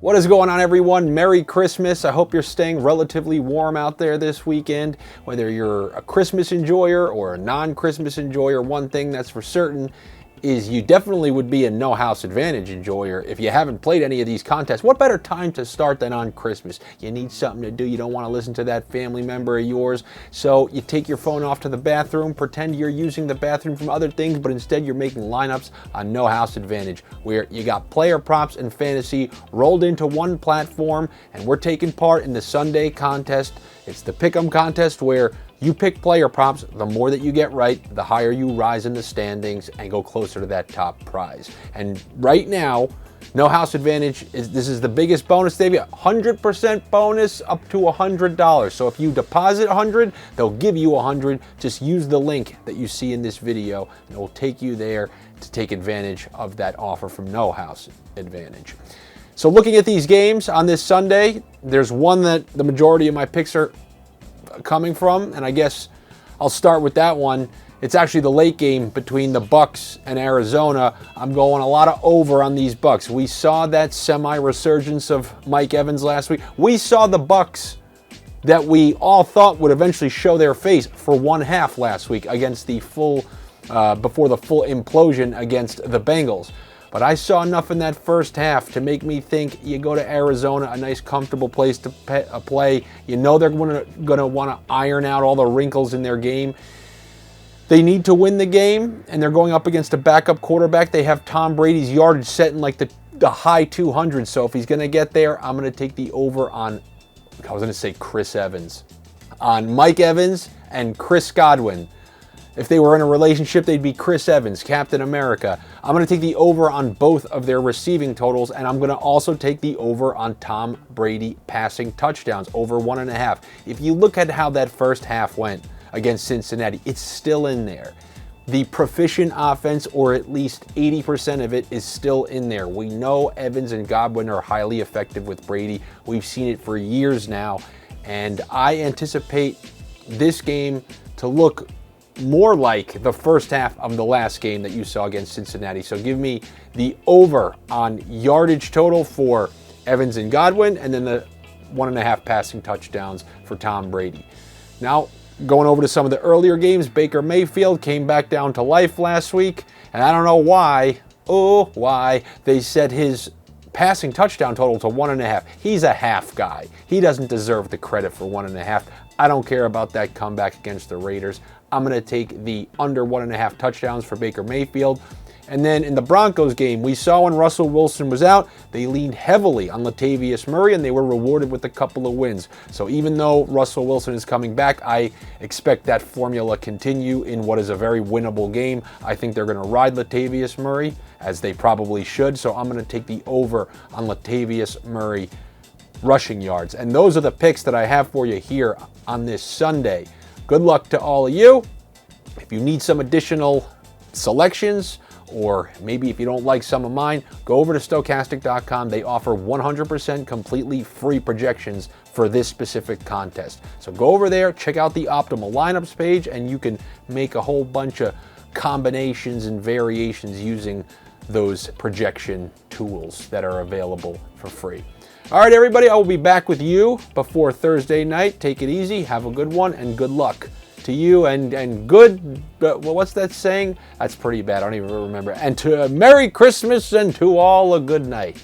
What is going on, everyone? Merry Christmas. I hope you're staying relatively warm out there this weekend. Whether you're a Christmas enjoyer or a non-Christmas enjoyer, one thing that's for certain is you definitely would be a no house advantage enjoyer if you haven't played any of these contests. What better time to start than on Christmas? You need something to do. You don't want to listen to that family member of yours. So you take your phone off to the bathroom, pretend you're using the bathroom from other things, but instead you're making lineups on No House Advantage, where you got player props and fantasy rolled into one platform, and we're taking part in the Sunday contest. It's the Pick'em contest where you pick player props. The more that you get right, the higher you rise in the standings and go closer to that top prize. And right now, No House Advantage, this is the biggest bonus they've got. 100% bonus up to $100. So if you deposit $100, they'll give you $100. Just use the link that you see in this video, and it will take you there to take advantage of that offer from No House Advantage. So looking at these games on this Sunday, there's one that the majority of my picks are coming from, and I guess I'll start with that one. It's actually the late game between the Bucks and Arizona. I'm going a lot of over on these Bucks. We saw that semi-resurgence of Mike Evans last week. We saw the Bucks that we all thought would eventually show their face for one half last week against the before the full implosion against the Bengals. But I saw enough in that first half to make me think you go to Arizona, a nice comfortable place to play. You know they're going to want to iron out all the wrinkles in their game. They need to win the game, and they're going up against a backup quarterback. They have Tom Brady's yardage set in like the high 200s. So if he's going to get there, I'm going to take the over on, I was going to say Chris Evans, on Mike Evans and Chris Godwin. If they were in a relationship, they'd be Chris Evans, Captain America. I'm going to take the over on both of their receiving totals, and I'm going to also take the over on Tom Brady passing touchdowns, over 1.5. If you look at how that first half went against Cincinnati, it's still in there. The proficient offense, or at least 80% of it, is still in there. We know Evans and Godwin are highly effective with Brady. We've seen it for years now, and I anticipate this game to look more like the first half of the last game that you saw against Cincinnati. So give me the over on yardage total for Evans and Godwin, and then the 1.5 passing touchdowns for Tom Brady. Now, going over to some of the earlier games, Baker Mayfield came back down to life last week, and I don't know why they set his passing touchdown total to 1.5. He's a half guy. He doesn't deserve the credit for 1.5. I don't care about that comeback against the Raiders. I'm going to take the under 1.5 touchdowns for Baker Mayfield. And then in the Broncos game, we saw when Russell Wilson was out, they leaned heavily on Latavius Murray, and they were rewarded with a couple of wins. So even though Russell Wilson is coming back, I expect that formula continue in what is a very winnable game. I think they're going to ride Latavius Murray, as they probably should. So I'm going to take the over on Latavius Murray rushing yards. And those are the picks that I have for you here on this Sunday. Good luck to all of you. If you need some additional selections, or maybe if you don't like some of mine, go over to Stokastic.com. They offer 100% completely free projections for this specific contest. So go over there, check out the optimal lineups page, and you can make a whole bunch of combinations and variations using those projection tools that are available for free. All right, everybody, I will be back with you before Thursday night. Take it easy, have a good one, and good luck to you, and good, well, what's that saying? That's pretty bad, I don't even remember. And to Merry Christmas, and to all a good night.